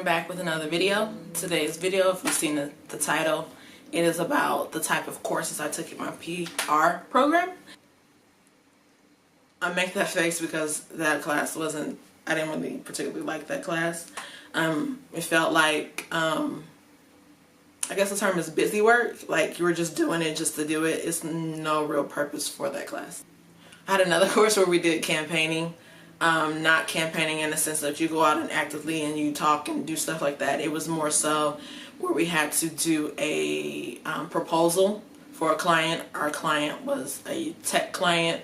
I'm back with another video. Today's video, if you've seen the title, it is about the type of courses I took in my PR program. I make that face because that class wasn't, I didn't really particularly like that class. It felt like, I guess the term is busy work. Like you were just doing it just to do it. It's no real purpose for that class. I had another course where we did campaigning. Not campaigning in the sense that you go out and actively and you talk and do stuff like that. It was more so where we had to do a proposal for a client. Our client was a tech client.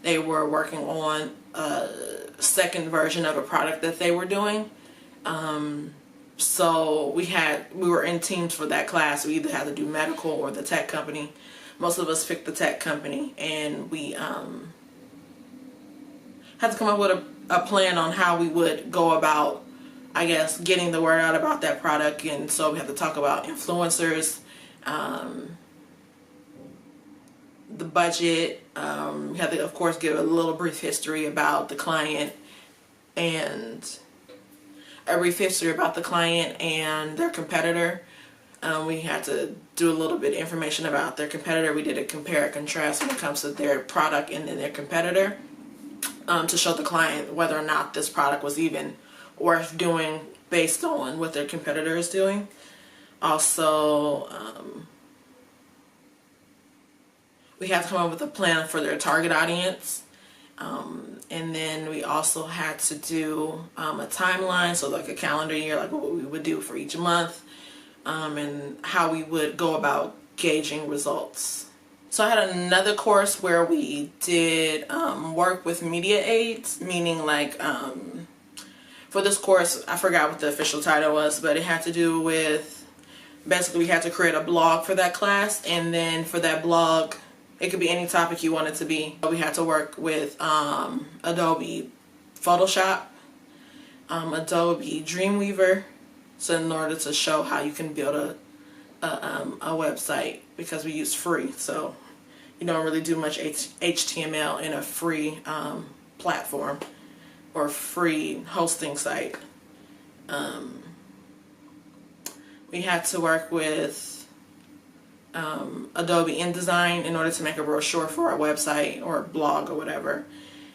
They were working on a second version of a product that they were doing. So we were in teams for that class. We either had to do medical or the tech company. Most of us picked the tech company, and we had to come up with a plan on how we would go about, I guess, getting the word out about that product. And so we had to talk about influencers, the budget. We had to, of course, give a little brief history about the client and their competitor. We had to do a little bit of information about their competitor. We did a compare and contrast when it comes to their product and then their competitor, to show the client whether or not this product was even worth doing based on what their competitor is doing. Also, we had to come up with a plan for their target audience. And then we also had to do a timeline, so like a calendar year, like what we would do for each month, and how we would go about gauging results. So I had another course where we did work with media aids, meaning like for this course, I forgot what the official title was, but it had to do with, basically we had to create a blog for that class, and then for that blog, it could be any topic you want it to be. We had to work with Adobe Photoshop, Adobe Dreamweaver, so in order to show how you can build a website, because we use free, so you don't really do much HTML in a free platform or free hosting site. We had to work with Adobe InDesign in order to make a brochure for our website or blog or whatever.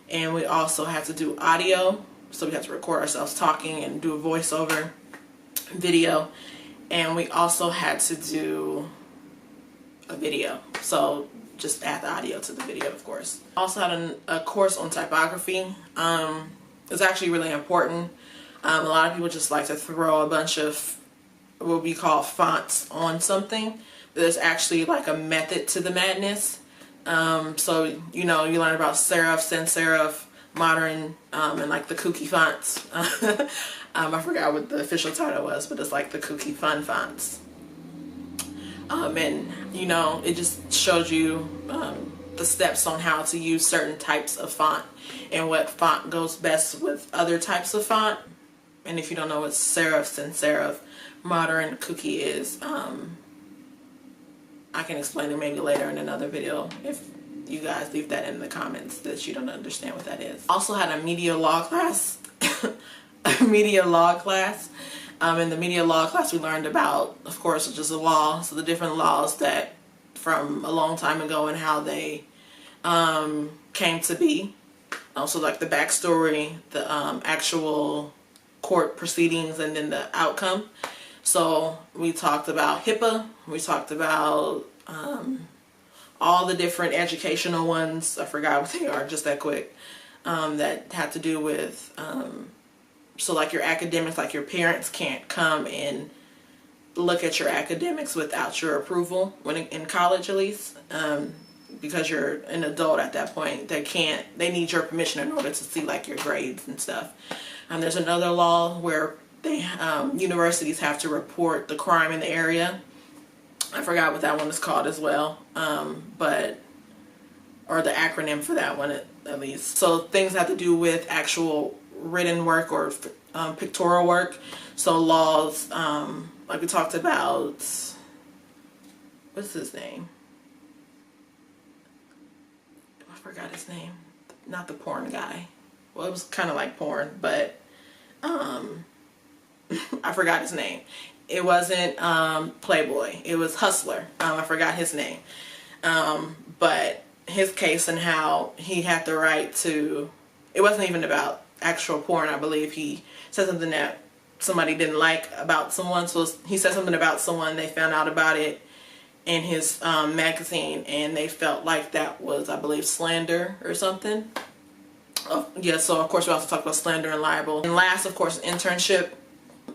And we also had to do audio, so we had to record ourselves talking and do a voiceover video. And we also had to do a video, so just add the audio to the video, of course. Also had a course on typography. It's actually really important. A lot of people just like to throw a bunch of what we call fonts on something, but there's actually like a method to the madness. So, you know, you learn about serif, sans serif, modern, and like the kooky fonts. I forgot what the official title was, but it's like the kooky fun fonts. And you know, it just shows you the steps on how to use certain types of font and what font goes best with other types of font. And if you don't know what serif, sans serif, modern, kooky is, I can explain it maybe later in another video if you guys leave that in the comments that you don't understand what that is. Also had a media law class. In the media law class, we learned about, of course, just the law, so the different laws that from a long time ago and how they came to be. Also, like the backstory, the actual court proceedings, and then the outcome. So we talked about HIPAA. We talked about all the different educational ones. I forgot what they are just that quick. That had to do with so like your academics, like your parents can't come and look at your academics without your approval, when in college at least, because you're an adult at that point. They need your permission in order to see like your grades and stuff. There's another law where universities have to report the crime in the area. I forgot what that one is called as well, or the acronym for that one at least. So things have to do with actual written work or pictorial work. So laws, like we talked about, what's his name? I forgot his name. Not the porn guy. Well, it was kind of like porn, but I forgot his name. It wasn't Playboy. It was Hustler. I forgot his name. But his case and how he had the right to, it wasn't even about actual porn. I believe he said something that somebody didn't like about someone. So he said something about someone, they found out about it in his magazine, and they felt like that was, I believe, slander or something. Yeah, so of course we also talked about slander and libel. And last, of course, internship.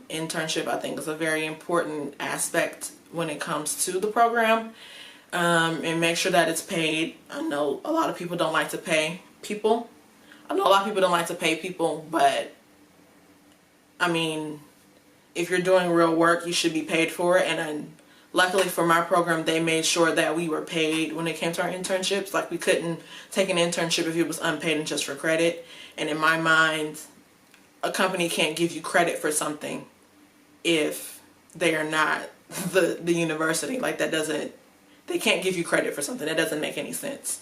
Internship, I think, is a very important aspect when it comes to the program. And make sure that it's paid. I know a lot of people don't like to pay people. But I mean, if you're doing real work, you should be paid for it. And luckily for my program, they made sure that we were paid when it came to our internships. Like, we couldn't take an internship if it was unpaid and just for credit. And in my mind, a company can't give you credit for something if they are not the university. Like, that doesn't, they can't give you credit for something. That doesn't make any sense.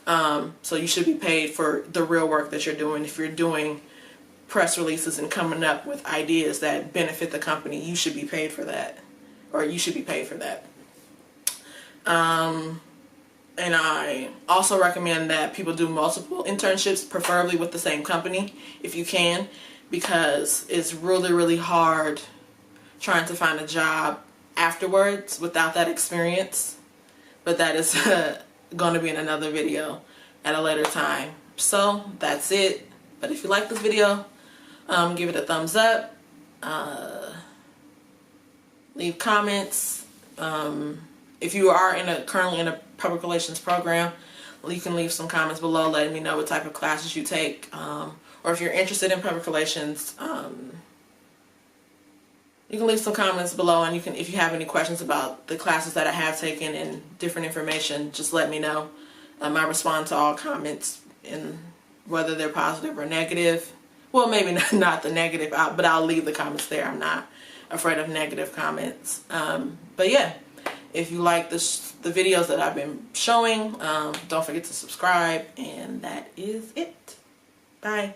So you should be paid for the real work that you're doing. If you're doing press releases and coming up with ideas that benefit the company, you should be paid for that. Or you should be paid for that. And I also recommend that people do multiple internships, preferably with the same company, if you can, because it's really, really hard trying to find a job afterwards without that experience. But that is going to be in another video at a later time. So that's it. But if you like this video, give it a thumbs up. Leave comments. If you are currently in a public relations program, you can leave some comments below letting me know what type of classes you take. Or if you're interested in public relations, you can leave some comments below, and if you have any questions about the classes that I have taken and different information, just let me know. I respond to all comments, and whether they're positive or negative. Well, maybe not the negative, but I'll leave the comments there. I'm not afraid of negative comments. But yeah, if you like the videos that I've been showing, don't forget to subscribe, and that is it. Bye.